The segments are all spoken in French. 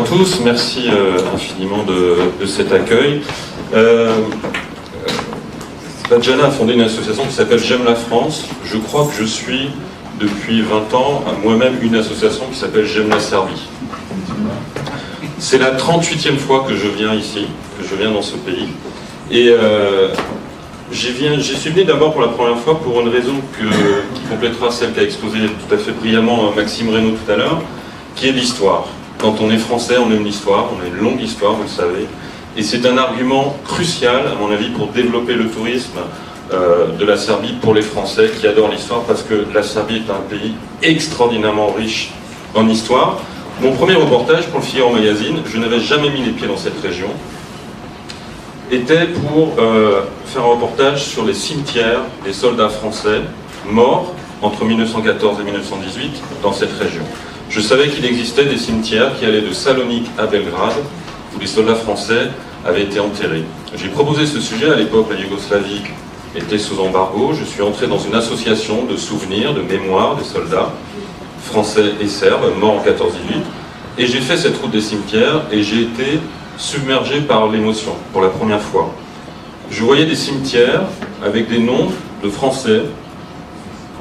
À tous, merci infiniment de cet accueil. Svetlana a fondé une association qui s'appelle J'aime la France. Je crois que je suis depuis 20 ans moi-même une association qui s'appelle J'aime la Serbie. C'est la 38e fois que je viens ici, que je viens dans ce pays. Et j'y suis venu d'abord pour la première fois pour une raison qui complétera celle qu'a exposée tout à fait brillamment Maxime Reynaud tout à l'heure, qui est l'histoire. Quand on est français, on aime l'histoire, on a une longue histoire, vous le savez. Et c'est un argument crucial, à mon avis, pour développer le tourisme de la Serbie pour les Français qui adorent l'histoire, parce que la Serbie est un pays extraordinairement riche en histoire. Mon premier reportage pour le Figaro Magazine, je n'avais jamais mis les pieds dans cette région, était pour faire un reportage sur les cimetières des soldats français morts entre 1914 et 1918 dans cette région. Je savais qu'il existait des cimetières qui allaient de Salonique à Belgrade, où les soldats français avaient été enterrés. J'ai proposé ce sujet, à l'époque la Yougoslavie était sous embargo. Je suis entré dans une association de souvenirs, de mémoire des soldats français et serbes morts en 14-18, et j'ai fait cette route des cimetières et j'ai été submergé par l'émotion pour la première fois. Je voyais des cimetières avec des noms de Français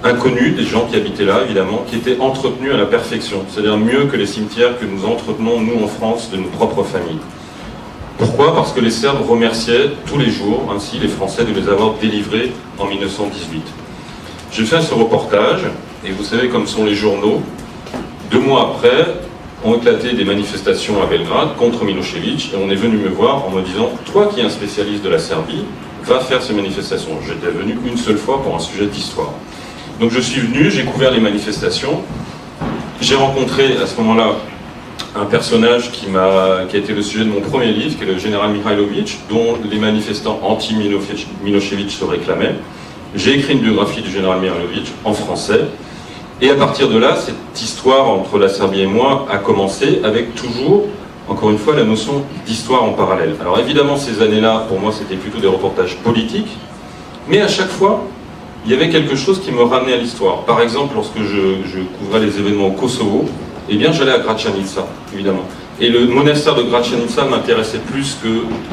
inconnus, des gens qui habitaient là évidemment, qui étaient entretenus à la perfection, c'est-à-dire mieux que les cimetières que nous entretenons nous en France de nos propres familles. Pourquoi ? Parce que les Serbes remerciaient tous les jours ainsi les Français de les avoir délivrés en 1918. J'ai fait ce reportage, et vous savez comme sont les journaux, 2 mois après, ont éclaté des manifestations à Belgrade contre Milošević, et on est venu me voir en me disant « Toi qui es un spécialiste de la Serbie, va faire ces manifestations ». J'étais venu une seule fois pour un sujet d'histoire. Donc je suis venu, j'ai couvert les manifestations, j'ai rencontré à ce moment-là un personnage qui a été le sujet de mon premier livre, qui est le général Mihailović, dont les manifestants anti-Milošević se réclamaient. J'ai écrit une biographie du général Mihailović en français, et à partir de là, cette histoire entre la Serbie et moi a commencé avec toujours, encore une fois, la notion d'histoire en parallèle. Alors évidemment, ces années-là, pour moi, c'était plutôt des reportages politiques, mais à chaque fois, il y avait quelque chose qui me ramenait à l'histoire. Par exemple, lorsque je couvrais les événements au Kosovo, eh bien j'allais à Gračanica, évidemment. Et le monastère de Gračanica m'intéressait plus que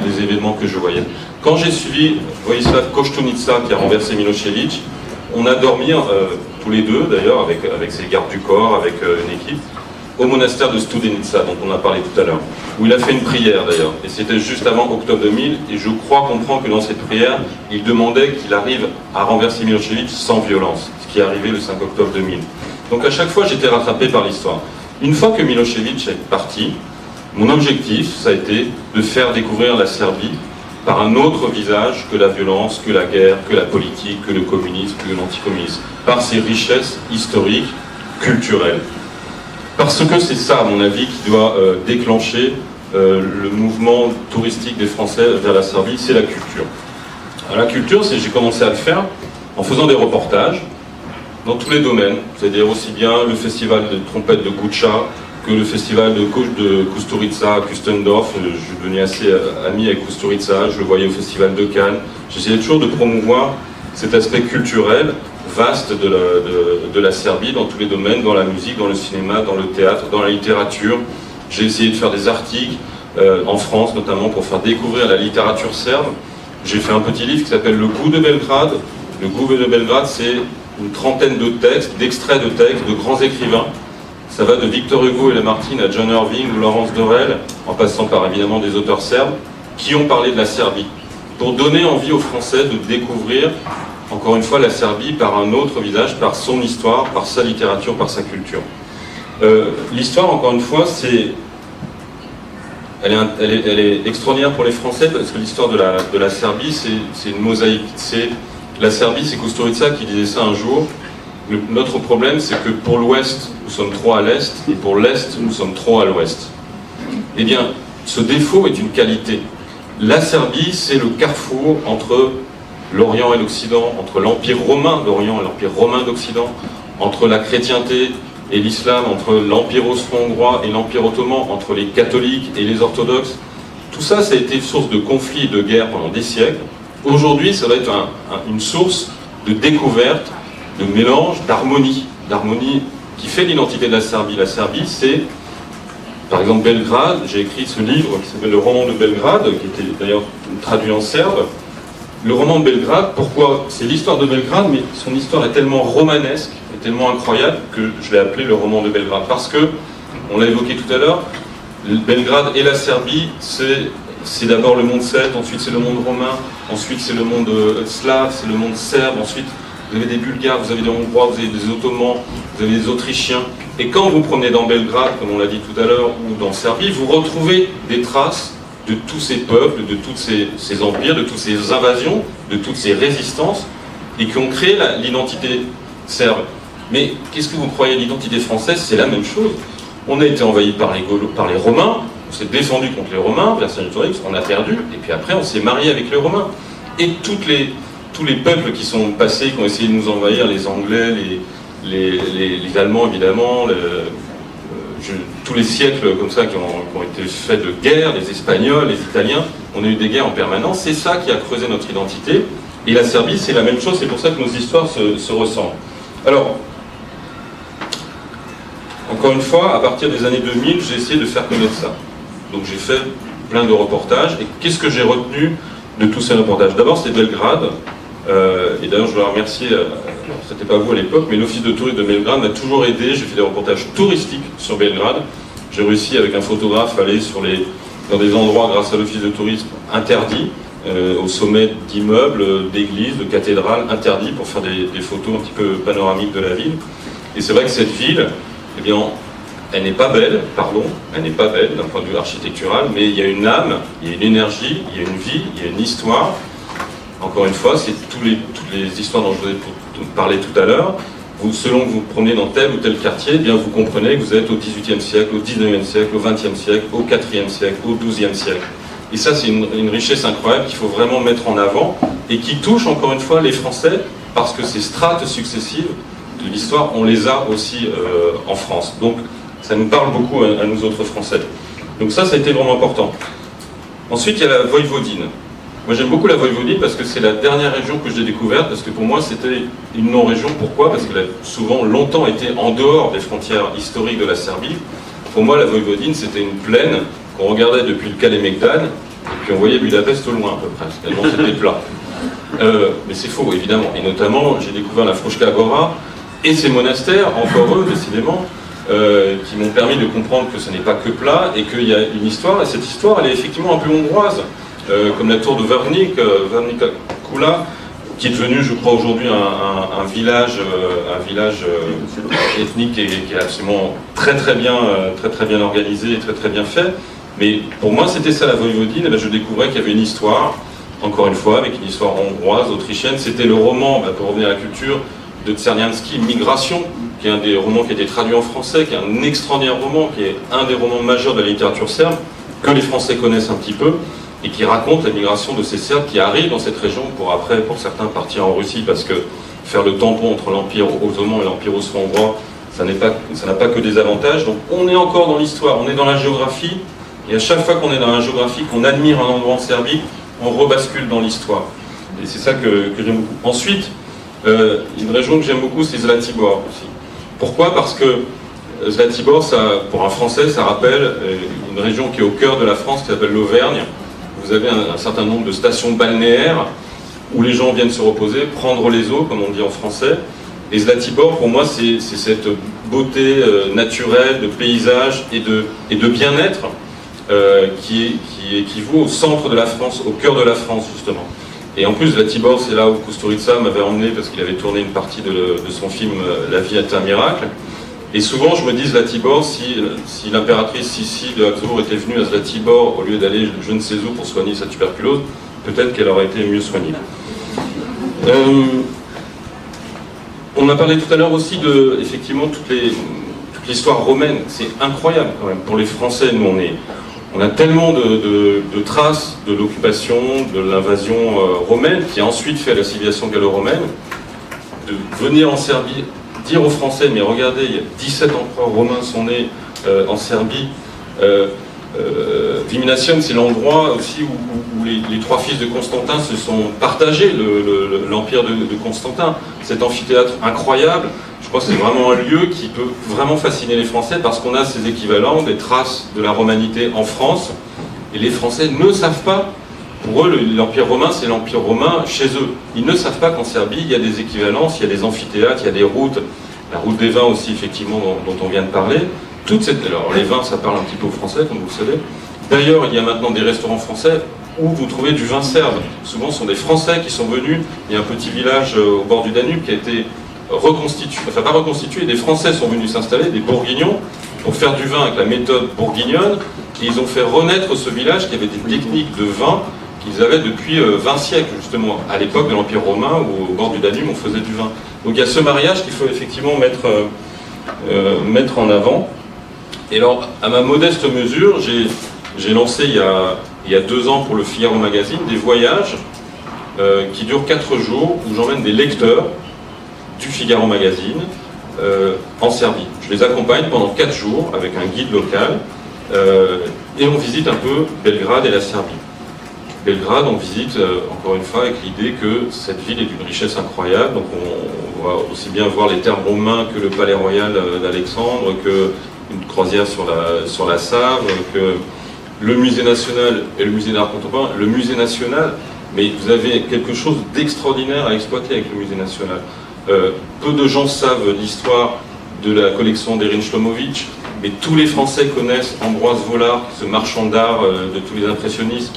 les événements que je voyais. Quand j'ai suivi Vojislav Koštunica, qui a renversé Milošević, on a dormi, tous les deux d'ailleurs, avec ses gardes du corps, avec une équipe, au monastère de Studenica, dont on a parlé tout à l'heure, où il a fait une prière d'ailleurs, et c'était juste avant octobre 2000, et je crois comprendre que dans cette prière, il demandait qu'il arrive à renverser Milošević sans violence, ce qui est arrivé le 5 octobre 2000. Donc à chaque fois, j'étais rattrapé par l'histoire. Une fois que Milošević est parti, mon objectif, ça a été de faire découvrir la Serbie par un autre visage que la violence, que la guerre, que la politique, que le communisme, que l'anticommunisme, par ses richesses historiques, culturelles. Parce que c'est ça, à mon avis, qui doit déclencher le mouvement touristique des Français vers la Serbie, c'est la culture. Alors, la culture, j'ai commencé à le faire en faisant des reportages dans tous les domaines, c'est-à-dire aussi bien le festival de trompette de Guča que le festival de Kusturica à Kustendorf. Je suis devenu assez ami avec Kusturica, je le voyais au festival de Cannes. J'essayais toujours de promouvoir cet aspect culturel vaste de la Serbie dans tous les domaines, dans la musique, dans le cinéma, dans le théâtre, dans la littérature. J'ai essayé de faire des articles en France notamment pour faire découvrir la littérature serbe. J'ai fait un petit livre qui s'appelle Le goût de Belgrade. Le goût de Belgrade, c'est une trentaine de textes, d'extraits de textes de grands écrivains. Ça va de Victor Hugo et Lamartine à John Irving ou Laurence Dorel, en passant par évidemment des auteurs serbes, qui ont parlé de la Serbie, pour donner envie aux Français de découvrir encore une fois la Serbie par un autre visage, par son histoire, par sa littérature, par sa culture. L'histoire, encore une fois, elle est extraordinaire pour les Français, parce que l'histoire de la Serbie, c'est une mosaïque. La Serbie, c'est Kusturica qui disait ça un jour. Notre problème, c'est que pour l'Ouest, nous sommes trop à l'Est, et pour l'Est, nous sommes trop à l'Ouest. Eh bien, ce défaut est une qualité. La Serbie, c'est le carrefour entre l'Orient et l'Occident, entre l'Empire romain d'Orient et l'Empire romain d'Occident, entre la chrétienté et l'islam, entre l'Empire austro-hongrois et l'Empire ottoman, entre les catholiques et les orthodoxes. Tout ça, ça a été source de conflits et de guerres pendant des siècles. Aujourd'hui, ça va être une source de découverte, de mélange, d'harmonie qui fait l'identité de la Serbie. La Serbie, c'est Par exemple, Belgrade, j'ai écrit ce livre qui s'appelle Le roman de Belgrade, qui était d'ailleurs traduit en serbe. Le roman de Belgrade, pourquoi? C'est l'histoire de Belgrade, mais son histoire est tellement romanesque, est tellement incroyable, que je l'ai appelé le roman de Belgrade. Parce que, on l'a évoqué tout à l'heure, Belgrade et la Serbie, c'est d'abord le monde celte, ensuite c'est le monde romain, ensuite c'est le monde slave, c'est le monde serbe, ensuite vous avez des Bulgares, vous avez des Hongrois, vous avez des Ottomans, vous avez des Autrichiens. Et quand vous promenez dans Belgrade, comme on l'a dit tout à l'heure, ou dans Serbie, vous retrouvez des traces de tous ces peuples, de tous ces empires, de toutes ces invasions, de toutes ces résistances, et qui ont créé l'identité serbe. Mais qu'est-ce que vous croyez, l'identité française? C'est la même chose. On a été envahi par les Romains, on s'est défendu contre les Romains, Vercingétorix, on a perdu, et puis après on s'est marié avec les Romains. Et tous les peuples qui sont passés, qui ont essayé de nous envahir, les Anglais, les Allemands évidemment, tous les siècles comme ça qui ont été faits de guerre, les Espagnols, les Italiens, on a eu des guerres en permanence, c'est ça qui a creusé notre identité. Et la Serbie, c'est la même chose, c'est pour ça que nos histoires se ressemblent. Alors, encore une fois, à partir des années 2000, j'ai essayé de faire connaître ça. Donc j'ai fait plein de reportages, et qu'est-ce que j'ai retenu de tous ces reportages? D'abord, c'est Belgrade, et d'ailleurs je dois remercier, c'était pas vous à l'époque, mais l'office de tourisme de Belgrade m'a toujours aidé. J'ai fait des reportages touristiques sur Belgrade. J'ai réussi avec un photographe à aller dans des endroits grâce à l'office de tourisme interdits, au sommet d'immeubles, d'églises, de cathédrales interdits pour faire des photos un petit peu panoramiques de la ville. Et c'est vrai que cette ville, eh bien, elle n'est pas belle, elle n'est pas belle d'un point de vue architectural, mais il y a une âme, il y a une énergie, il y a une vie, il y a une histoire. Encore une fois, c'est toutes les histoires dont je vous ai parlé tout à l'heure. Selon que vous promenez dans tel ou tel quartier, eh bien vous comprenez que vous êtes au XVIIIe siècle, au XIXe siècle, au XXe siècle, au IVe siècle, au XIIe siècle. Et ça, c'est une richesse incroyable qu'il faut vraiment mettre en avant et qui touche encore une fois les Français parce que ces strates successives de l'histoire, on les a aussi en France. Donc, ça nous parle beaucoup à nous autres Français. Donc ça a été vraiment important. Ensuite, il y a la Voïvodine. Moi, j'aime beaucoup la Voïvodine parce que c'est la dernière région que j'ai découverte, parce que pour moi, c'était une non-région. Pourquoi? Parce qu'elle a souvent longtemps été en dehors des frontières historiques de la Serbie. Pour moi, la Voïvodine, c'était une plaine qu'on regardait depuis le Kalemegdan, et puis on voyait Budapest au loin, à peu près, tellement c'était plat. Mais c'est faux, évidemment. Et notamment, j'ai découvert la Fruška Gora et ces monastères, encore eux, décidément, qui m'ont permis de comprendre que ce n'est pas que plat et qu'il y a une histoire. Et cette histoire, elle est effectivement un peu hongroise. Comme la tour de Várnika Kula, qui est devenu, je crois, aujourd'hui un village ethnique et qui est absolument très bien organisé et très bien fait. Mais pour moi, c'était ça la Voïvodine. Et bien, je découvrais qu'il y avait une histoire, encore une fois, avec une histoire hongroise, autrichienne. C'était le roman, pour revenir à la culture, de Czernianski, Migration, qui est un des romans qui a été traduit en français, qui est un extraordinaire roman, qui est un des romans majeurs de la littérature serbe, que les Français connaissent un petit peu, et qui raconte la migration de ces Serbes qui arrivent dans cette région pour après, pour certains, partir en Russie, parce que faire le tampon entre l'Empire ottoman et l'Empire austro-hongrois, ça n'a pas que des avantages. Donc on est encore dans l'histoire, on est dans la géographie, et à chaque fois qu'on est dans la géographie, qu'on admire un endroit en Serbie, on rebascule dans l'histoire. Et c'est ça que j'aime beaucoup. Ensuite, une région que j'aime beaucoup, c'est Zlatibor aussi. Pourquoi? Parce que Zlatibor, pour un Français, ça rappelle une région qui est au cœur de la France, qui s'appelle l'Auvergne. Vous avez un certain nombre de stations balnéaires où les gens viennent se reposer, prendre les eaux, comme on dit en français. Et Zlatibor, pour moi, c'est cette beauté naturelle, de paysage et de bien-être qui équivaut au centre de la France, au cœur de la France, justement. Et en plus, Zlatibor, c'est là où Kusturica m'avait emmené parce qu'il avait tourné une partie de son film La vie est un miracle. Et souvent, je me dis, Zlatibor, si l'impératrice Sissi de Habsbourg était venue à Zlatibor au lieu d'aller je ne sais où pour soigner sa tuberculose, peut-être qu'elle aurait été mieux soignée. On a parlé tout à l'heure aussi de, effectivement, toute l'histoire romaine. C'est incroyable quand même. Pour les Français, nous, on a tellement de traces de l'occupation, de l'invasion romaine, qui a ensuite fait la civilisation gallo-romaine, de venir en Serbie, dire aux Français, mais regardez, il y a 17 empereurs romains sont nés en Serbie. Viminatium, c'est l'endroit aussi où les trois fils de Constantin se sont partagés l'empire de Constantin. Cet amphithéâtre incroyable. Je crois que c'est vraiment un lieu qui peut vraiment fasciner les Français parce qu'on a ces équivalents, des traces de la romanité en France, et les Français ne savent pas. Pour eux, l'Empire romain, c'est l'Empire romain chez eux. Ils ne savent pas qu'en Serbie, il y a des équivalences, il y a des amphithéâtres, il y a des routes, la route des vins aussi, effectivement, dont on vient de parler. Alors, les vins, ça parle un petit peu aux Français, comme vous le savez. D'ailleurs, il y a maintenant des restaurants français où vous trouvez du vin serbe. Souvent, ce sont des Français qui sont venus. Il y a un petit village au bord du Danube qui a été reconstitué, enfin pas reconstitué, des Français sont venus s'installer, des Bourguignons, pour faire du vin avec la méthode bourguignonne. Et ils ont fait renaître ce village qui avait des techniques de vin qu'ils avaient depuis 20 siècles, justement, à l'époque de l'Empire romain, où au bord du Danube, on faisait du vin. Donc il y a ce mariage qu'il faut effectivement mettre en avant. Et alors, à ma modeste mesure, j'ai lancé il y a 2 ans pour le Figaro Magazine des voyages qui durent 4 jours, où j'emmène des lecteurs du Figaro Magazine en Serbie. Je les accompagne pendant 4 jours avec un guide local et on visite un peu Belgrade et la Serbie. Belgrade, on visite encore une fois avec l'idée que cette ville est d'une richesse incroyable. Donc on va aussi bien voir les termes romains que le palais royal d'Alexandre, que une croisière sur la Save, que le musée national et le musée d'art contemporain. Le musée national, mais vous avez quelque chose d'extraordinaire à exploiter avec le musée national. Peu de gens savent l'histoire de la collection d'Erin Shlomovitch, mais tous les Français connaissent Ambroise Vollard, ce marchand d'art de tous les impressionnistes,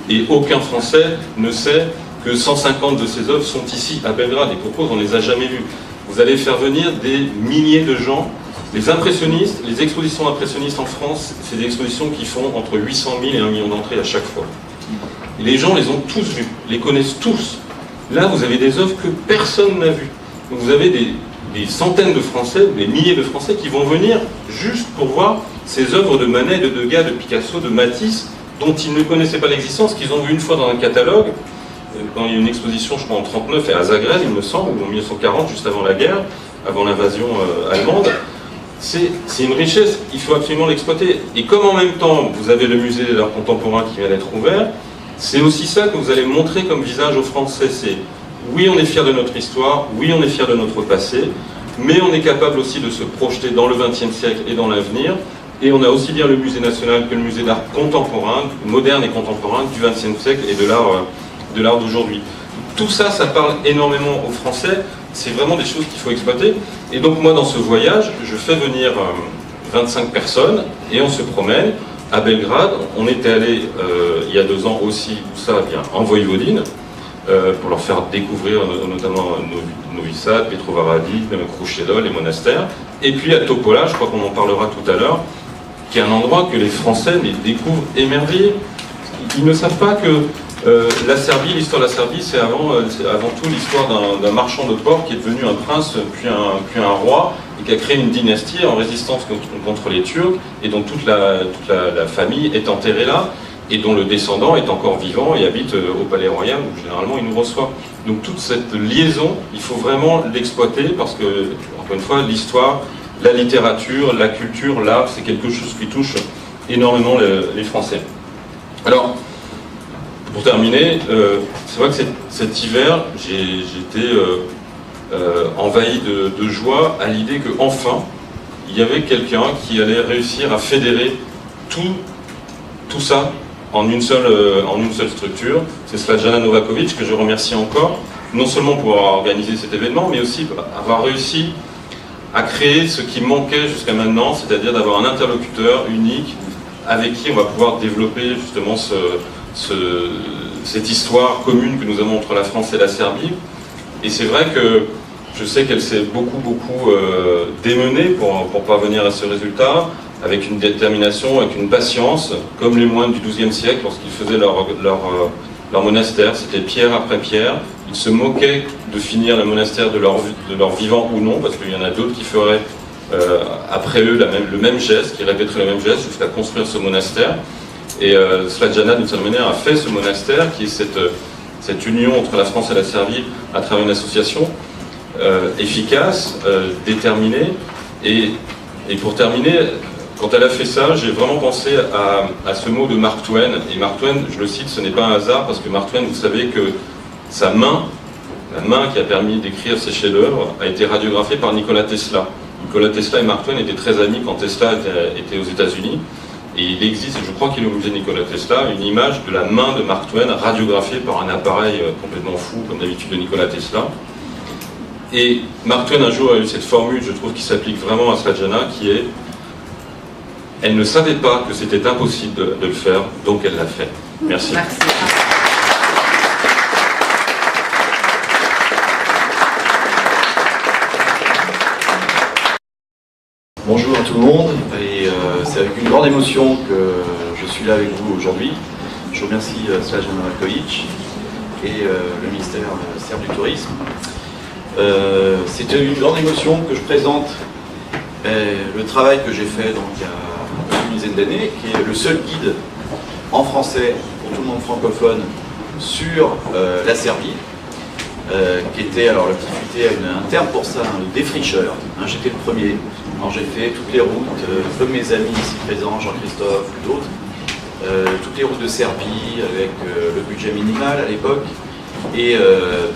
et aucun Français ne sait que 150 de ses œuvres sont ici, à Belgrade, et pour cause, on ne les a jamais vues. Vous allez faire venir des milliers de gens. Les impressionnistes, les expositions impressionnistes en France, c'est des expositions qui font entre 800 000 et 1 million d'entrées à chaque fois. Et les gens les ont tous vues, les connaissent tous. Là, vous avez des œuvres que personne n'a vues. Donc vous avez des centaines de Français, des milliers de Français qui vont venir juste pour voir ces œuvres de Manet, de Degas, de Picasso, de Matisse, dont ils ne connaissaient pas l'existence, qu'ils ont vu une fois dans un catalogue, quand il y a eu une exposition, je crois, en 1939, à Zagreb, il me semble, ou en 1940, juste avant la guerre, avant l'invasion allemande. C'est une richesse, il faut absolument l'exploiter. Et comme en même temps, vous avez le musée d'art contemporain qui vient d'être ouvert, c'est aussi ça que vous allez montrer comme visage aux Français. C'est oui, on est fiers de notre histoire, oui, on est fiers de notre passé, mais on est capable aussi de se projeter dans le XXe siècle et dans l'avenir. Et on a aussi bien le musée national que le musée d'art contemporain, moderne et contemporain, du XXe siècle et de l'art d'aujourd'hui. Tout ça, ça parle énormément aux Français. C'est vraiment des choses qu'il faut exploiter. Et donc moi, dans ce voyage, je fais venir 25 personnes et on se promène à Belgrade. On était allé il y a 2 ans aussi, où ça, bien, en Voïvodine, pour leur faire découvrir notamment Novi Sad, Petrovaradin, Krušedol, les monastères. Et puis à Topola, je crois qu'on en parlera tout à l'heure, qui est un endroit que les Français découvrent émerveillés. Ils ne savent pas que la Serbie, l'histoire de la Serbie, c'est avant tout l'histoire d'un marchand de porc qui est devenu un prince, puis un roi, et qui a créé une dynastie en résistance contre les Turcs, et dont toute la famille est enterrée là, et dont le descendant est encore vivant et habite au Palais Royal, où généralement il nous reçoit. Donc toute cette liaison, il faut vraiment l'exploiter, parce que, encore une fois, l'histoire, la littérature, la culture, l'art, c'est quelque chose qui touche énormément les Français. Alors, pour terminer, c'est vrai que cet hiver, j'étais envahi de joie à l'idée qu'enfin, il y avait quelqu'un qui allait réussir à fédérer tout ça en une seule structure. C'est Slađana Novaković, que je remercie encore, non seulement pour avoir organisé cet événement, mais aussi pour avoir réussi à créer ce qui manquait jusqu'à maintenant, c'est-à-dire d'avoir un interlocuteur unique avec qui on va pouvoir développer justement cette histoire commune que nous avons entre la France et la Serbie. Et c'est vrai que je sais qu'elle s'est beaucoup démenée pour parvenir à ce résultat, avec une détermination, avec une patience, comme les moines du XIIe siècle lorsqu'ils faisaient leur monastère. C'était pierre après pierre. Ils se moquaient de finir le monastère de leur vivant ou non, parce qu'il y en a d'autres qui feraient après eux le même geste, qui répéteraient le même geste jusqu'à construire ce monastère. Et Slađana, d'une certaine manière, a fait ce monastère, qui est cette union entre la France et la Serbie à travers une association efficace, déterminée. Et pour terminer, quand elle a fait ça, j'ai vraiment pensé à ce mot de Mark Twain. Et Mark Twain, je le cite, ce n'est pas un hasard, parce que Mark Twain, vous savez que sa main la main qui a permis d'écrire ces chefs-d'œuvre, a été radiographiée par Nikola Tesla. Nikola Tesla et Mark Twain étaient très amis quand Tesla était aux États-Unis. Et il existe, je crois qu'il est au musée Nikola Tesla, une image de la main de Mark Twain radiographiée par un appareil complètement fou, comme d'habitude de Nikola Tesla. Et Mark Twain un jour a eu cette formule, je trouve, qui s'applique vraiment à Sladjana, qui est « Elle ne savait pas que c'était impossible de le faire, donc elle l'a fait. » Merci. Merci. Bonjour à tout le monde, et c'est avec une grande émotion que je suis là avec vous aujourd'hui. Je remercie Sladjana Marković et le ministère serbe du Tourisme. C'était une grande émotion que je présente le travail que j'ai fait donc, il y a une dizaine d'années, qui est le seul guide en français pour tout le monde francophone sur la Serbie, qui était, alors le petit futé a un terme pour ça, le défricheur. J'étais le premier. Alors j'ai fait toutes les routes, comme mes amis ici présents, Jean-Christophe ou d'autres, toutes les routes de Serbie avec le budget minimal à l'époque, et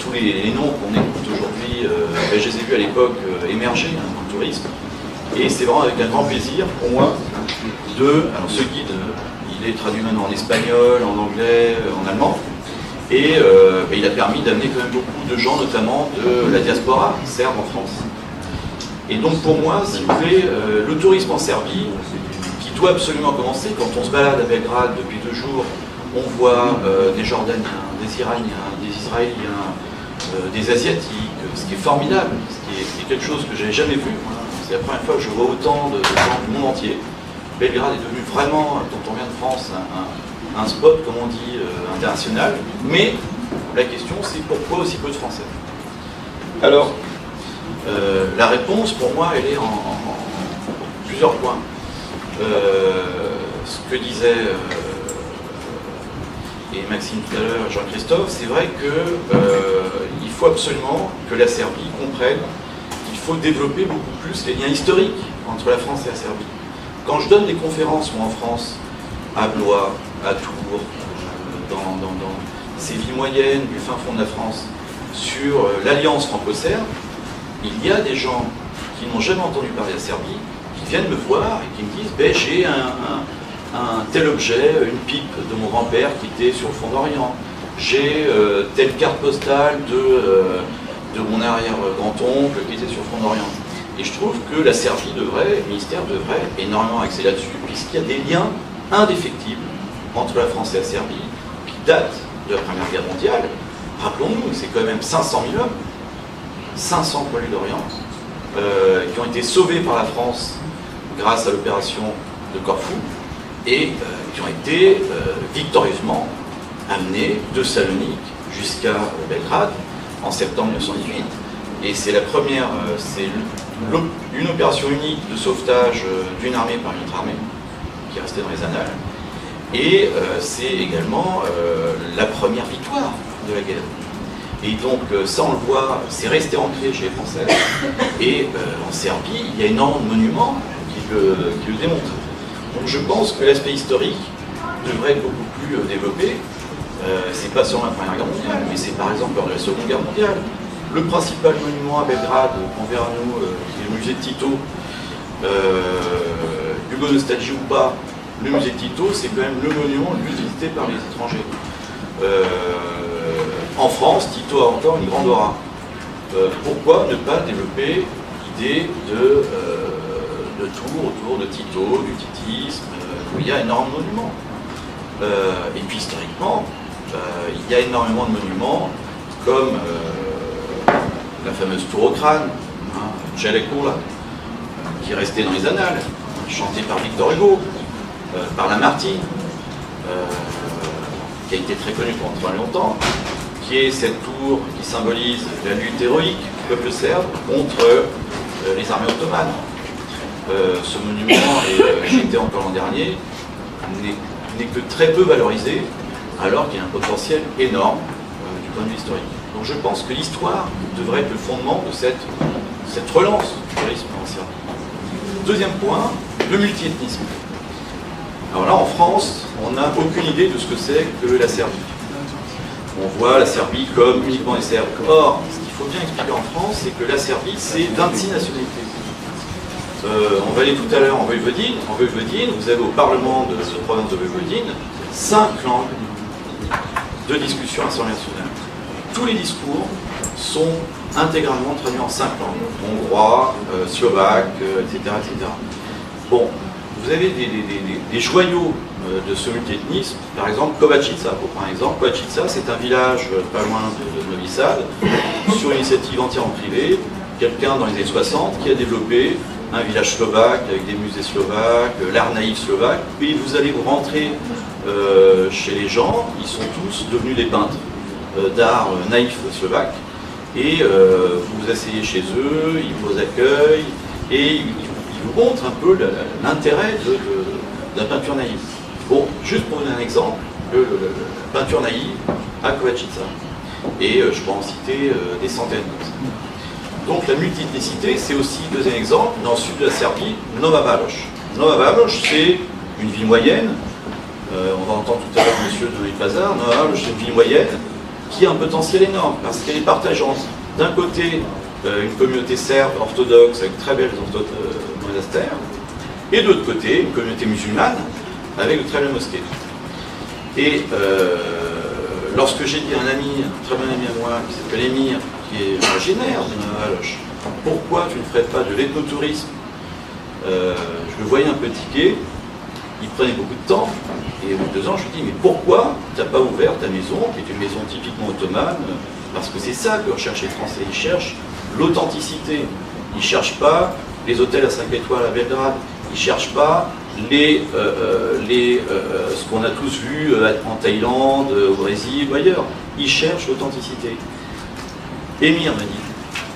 tous les noms qu'on écoute aujourd'hui, je les ai vus à l'époque émerger dans le tourisme, et c'est vraiment avec un grand plaisir pour moi alors ce guide, il est traduit maintenant en espagnol, en anglais, en allemand, et il a permis d'amener quand même beaucoup de gens, notamment de la diaspora serbe en France. Et donc pour moi, si vous voulez, le tourisme en Serbie, qui doit absolument commencer, quand on se balade à Belgrade depuis 2 jours, on voit des Jordaniens, des Iraniens, des Israéliens, des Asiatiques, ce qui est formidable, ce qui est quelque chose que je n'avais jamais vu. C'est la première fois que je vois autant de gens du monde entier. Belgrade est devenu vraiment, quand on vient de France, un spot, comme on dit, international. Mais la question, c'est pourquoi aussi peu de Français? Alors, la réponse, pour moi, elle est en plusieurs points. Ce que disait et Maxime tout à l'heure, Jean-Christophe, c'est vrai qu'il faut absolument que la Serbie comprenne qu'il faut développer beaucoup plus les liens historiques entre la France et la Serbie. Quand je donne des conférences, moi, en France, à Blois, à Tours, dans ces villes moyennes du fin fond de la France, sur l'alliance franco-serbe, il y a des gens qui n'ont jamais entendu parler de la Serbie, qui viennent me voir et qui me disent ben, j'ai un tel objet, une pipe de mon grand-père qui était sur le fond d'Orient, j'ai telle carte postale de mon arrière-grand-oncle qui était sur le fond d'Orient. Et je trouve que la Serbie devrait, le ministère devrait énormément axer là-dessus, puisqu'il y a des liens indéfectibles entre la France et la Serbie, qui datent de la Première Guerre mondiale. Rappelons-nous, c'est quand même 500 000 hommes, 500 poilus d'Orient, qui ont été sauvés par la France grâce à l'opération de Corfou, et qui ont été victorieusement amenés de Salonique jusqu'à Belgrade en septembre 1918. Et c'est la première, c'est une opération unique de sauvetage d'une armée par une autre armée, qui est restée dans les annales. Et c'est également la première victoire de la guerre. Et donc ça on le voit, c'est resté ancré chez les Français. Et en Serbie, il y a énormément de monuments qui le démontrent. Donc je pense que l'aspect historique devrait être beaucoup plus développé. C'est pas seulement la Première Guerre mondiale, mais c'est par exemple lors de la Seconde Guerre mondiale. Le principal monument à Belgrade, qu'on verra nous, qui est le musée de Tito, Hugo Nostalgie ou pas, le musée de Tito, c'est quand même le monument le plus visité par les étrangers. En France, Tito a encore une grande aura. Pourquoi ne pas développer l'idée de tours autour de Tito, du titisme, où il y a énormément de monuments. Et puis historiquement, il y a énormément de monuments comme la fameuse tour au crâne, Tchelekula, qui est restée dans les annales, chantée par Victor Hugo, par Lamartine, qui a été très connue pendant longtemps, qui est cette tour qui symbolise la lutte héroïque du peuple serbe contre les armées ottomanes. Ce monument, et j'y étais encore l'an dernier, n'est que très peu valorisé, alors qu'il y a un potentiel énorme du point de vue historique. Donc je pense que l'histoire devrait être le fondement de cette relance du tourisme en Serbie. Deuxième point, le multiethnisme. Alors là, en France, on n'a aucune idée de ce que c'est que la Serbie. On voit la Serbie comme uniquement les Serbes. Or, ce qu'il faut bien expliquer en France, c'est que la Serbie, c'est 26 nationalités. On va aller tout à l'heure en Voïvodine. En Voïvodine, vous avez au Parlement de la province de Voïvodine 5 langues de discussion à l'Assemblée nationale. Tous les discours sont intégralement traduits en 5 langues. Hongrois, slovaque, etc., etc. Bon, vous avez des joyaux de ce multiethnisme. Par exemple, Kovačica, pour prendre un exemple. Kovačica, c'est un village pas loin de Novi Sad, sur une initiative entièrement privée. Quelqu'un dans les années 60 qui a développé un village slovaque avec des musées slovaques, l'art naïf slovaque. Et vous allez vous rentrer chez les gens, ils sont tous devenus des peintres d'art naïf slovaque. Et vous vous asseyez chez eux, ils vous accueillent et ils vous montrent un peu l'intérêt de la peinture naïve. Bon, juste pour donner un exemple, la peinture naïve à Kovačica. Et je peux en citer des centaines. Donc la multiethnicité, c'est aussi, deuxième exemple, dans le sud de la Serbie, Nova Varoš. Nova Varoš, c'est une ville moyenne. On va entendre tout à l'heure monsieur de Pazar. Nova Varoš, c'est une ville moyenne qui a un potentiel énorme parce qu'elle est partageante. D'un côté, une communauté serbe orthodoxe avec très belles monastères, et de l'autre côté, une communauté musulmane avec de très belles mosquées. Et lorsque j'ai dit à un ami, un très bon ami à moi, qui s'appelle Émir, qui est originaire de Nova Varoš, pourquoi tu ne ferais pas de l'ethnotourisme? Je le voyais un peu tiquer, il prenait beaucoup de temps, et au bout de 2 ans, je lui dis, mais pourquoi tu n'as pas ouvert ta maison, qui est une maison typiquement ottomane? Parce que c'est ça que recherchent les Français, ils cherchent l'authenticité. Ils ne cherchent pas les hôtels à 5 étoiles à Belgrade, ils ne cherchent pas ce qu'on a tous vu en Thaïlande, au Brésil ou ailleurs. Ils cherchent l'authenticité. Émir me dit,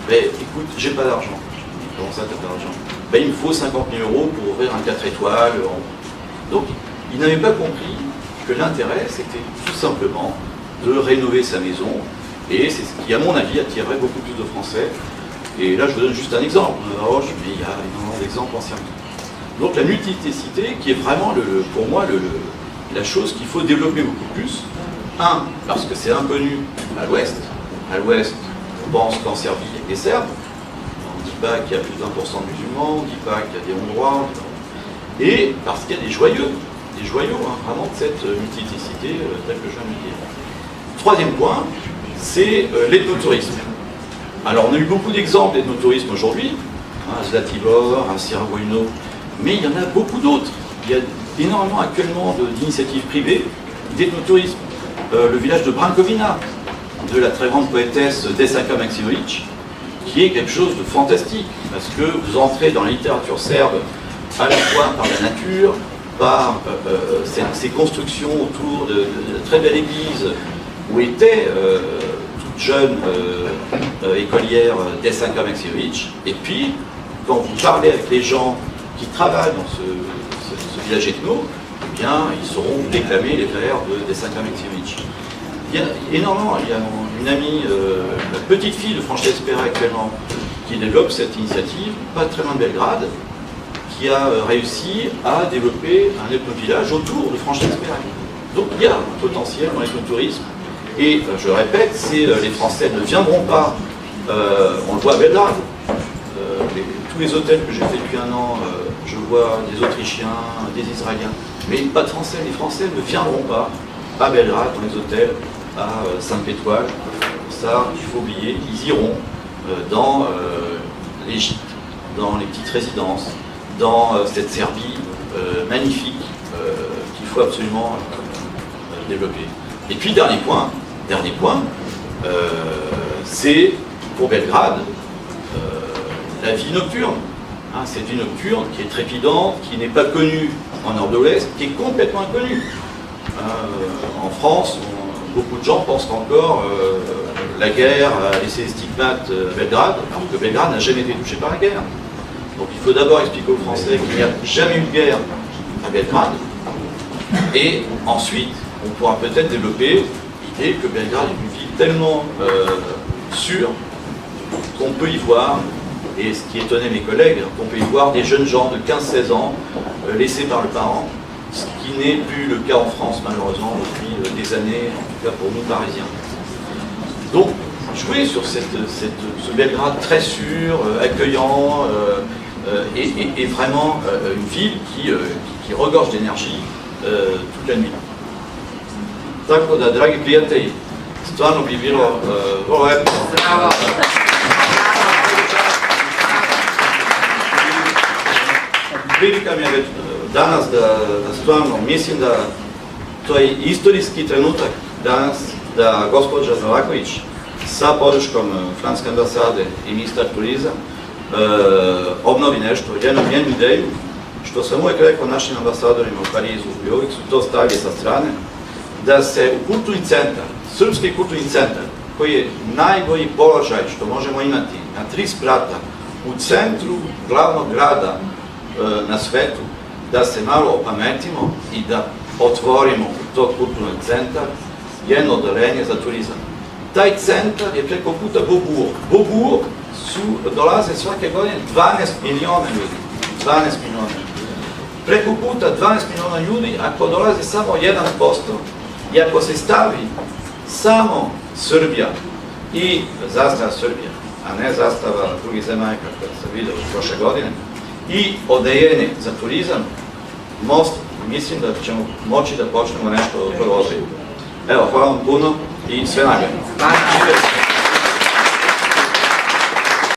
ben, écoute, j'ai pas d'argent. Comment ça, t'as pas d'argent? Ben, il me faut 50 000 € pour ouvrir un 4 étoiles. Donc, il n'avait pas compris que l'intérêt, c'était tout simplement de rénover sa maison. Et c'est ce qui, à mon avis, attirerait beaucoup plus de Français. Et là, je vous donne juste un exemple. Mais il y a énormément d'exemples en Serbie. Donc, la multiethnicité, qui est vraiment, pour moi, la chose qu'il faut développer beaucoup plus. Un, parce que c'est inconnu à l'ouest. À l'ouest, on pense qu'en Serbie, il y a des Serbes. On ne dit pas qu'il y a plus d'1% de musulmans, on ne dit pas qu'il y a des Hongrois. Et parce qu'il y a des joyaux vraiment de cette multiethnicité telle que je viens de le dire. Troisième point, c'est l'ethnotourisme. Alors on a eu beaucoup d'exemples d'ethnotourisme aujourd'hui, à Zlatibor, à Siraguino, mais il y en a beaucoup d'autres. Il y a énormément actuellement d'initiatives privées d'ethnotourisme. Le village de Brankovina, de la très grande poétesse Desanka Maksimović, qui est quelque chose de fantastique, parce que vous entrez dans la littérature serbe à la fois par la nature, par ces constructions autour de très belle église où était toute jeune écolière Desanka Maksimović. Et puis, quand vous parlez avec les gens qui travaillent dans ce village ethno, eh bien, ils sauront vous déclamer les vers de Desanka Maksimović. Il y a énormément, il y a une amie, la petite fille de Francesca Spera actuellement, qui développe cette initiative, pas très loin de Belgrade, qui a réussi à développer un ethno-village autour de Francesca Spera. Donc il y a un potentiel dans l'écotourisme. Et je le répète, les Français ne viendront pas, on le voit à Belgrade. Tous les hôtels que j'ai fait depuis 1 an, je vois des Autrichiens, des Israéliens, mais pas de Français. Les Français ne viendront pas à Belgrade dans les hôtels à 5 étoiles. Ça, il faut oublier, ils iront dans l'Égypte, dans les petites résidences, dans cette Serbie magnifique qu'il faut absolument développer. Et puis, dernier point, c'est pour Belgrade la vie nocturne. Hein, cette vie nocturne qui est trépidante, qui n'est pas connue en Nord de l'Ouest, qui est complètement inconnue. En France, beaucoup de gens pensent qu'encore la guerre a laissé des stigmates à Belgrade, alors que Belgrade n'a jamais été touché par la guerre. Donc il faut d'abord expliquer aux Français qu'il n'y a jamais eu de guerre à Belgrade, et ensuite on pourra peut-être développer l'idée que Belgrade est une ville tellement sûre qu'on peut y voir, et ce qui étonnait mes collègues, qu'on peut y voir des jeunes gens de 15-16 ans laissés par le parent, ce qui n'est plus le cas en France malheureusement depuis des années, en tout cas pour nous Parisiens. Donc, jouer sur ce Belgrade très sûr, accueillant, et vraiment une ville qui regorge d'énergie toute la nuit. Tako da, dragi prijatelji, stvarno bi bilo vrlo lepo. Prilika mi je već danas da stvarno mislim da to je istorijski trenutak danas da gospođa Novaković sa podrškom Francuske ambasade i ministar turizam obnovi nešto, jednu njenu ideju, što sam uvijek rekao našim ambasadorima u Parizu i uvijek su to stavili sa strane, da se u kulturni centar, srpski kulturni centar, koji je najbolji položaj što možemo imati na 3 sprata u centru glavnog grada na svetu, da se malo opametimo i da otvorimo u tog kulturnog centra jedno odeljenje za turizam. Taj centar je preko puta Bobuo dolaze svake godine 12 miliona ljudi. 12 miliona. Preko puta 12 miliona ljudi, ako dolazi samo 1% i ako se stavi samo Srbija i zastava Srbija, a ne zastava drugih zemalja kako se vidio prošle godine, i odeljenje za turizam, most, mislim da ćemo moći da počnemo nešto vrlo ozbiljno. Evo, hvala vam puno i sve najbolje.